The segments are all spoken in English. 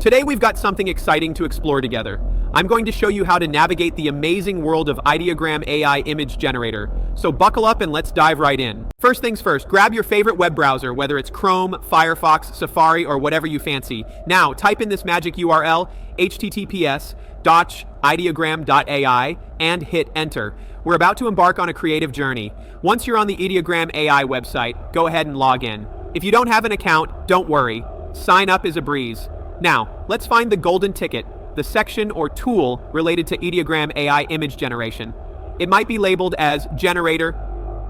Today we've got something exciting to explore together. I'm going to show you how to navigate the amazing world of Ideogram AI Image Generator. So buckle up and let's dive right in. First things first, grab your favorite web browser, whether it's Chrome, Firefox, Safari, or whatever you fancy. Now, type in this magic URL, https://ideogram.ai, and hit enter. We're about to embark on a creative journey. Once you're on the Ideogram AI website, go ahead and log in. If you don't have an account, don't worry. Sign up is a breeze. Now, let's find the golden ticket, the section or tool related to Ideogram AI image generation. It might be labeled as Generator,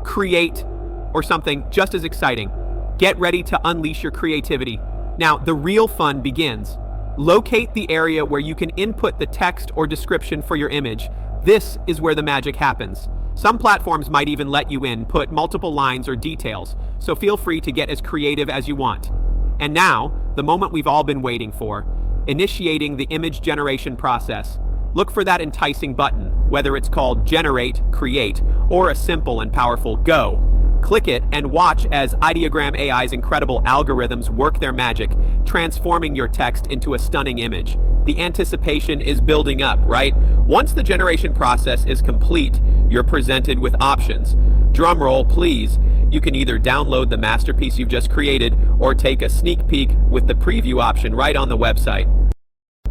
Create, or something just as exciting. Get ready to unleash your creativity. Now, the real fun begins. Locate the area where you can input the text or description for your image. This is where the magic happens. Some platforms might even let you input multiple lines or details, so feel free to get as creative as you want. And now, the moment we've all been waiting for, initiating the image generation process. Look for that enticing button, whether it's called Generate, Create, or a simple and powerful Go. Click it and watch as Ideogram AI's incredible algorithms work their magic, transforming your text into a stunning image. The anticipation is building up, right? Once the generation process is complete, you're presented with options. Drumroll, please. You can either download the masterpiece you've just created or take a sneak peek with the preview option right on the website.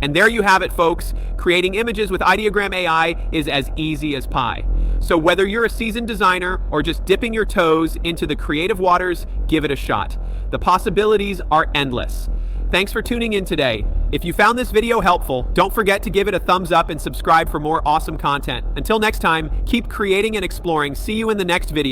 And there you have it, folks. Creating images with Ideogram AI is as easy as pie. So whether you're a seasoned designer or just dipping your toes into the creative waters, give it a shot. The possibilities are endless. Thanks for tuning in today. If you found this video helpful, don't forget to give it a thumbs up and subscribe for more awesome content. Until next time, keep creating and exploring. See you in the next video.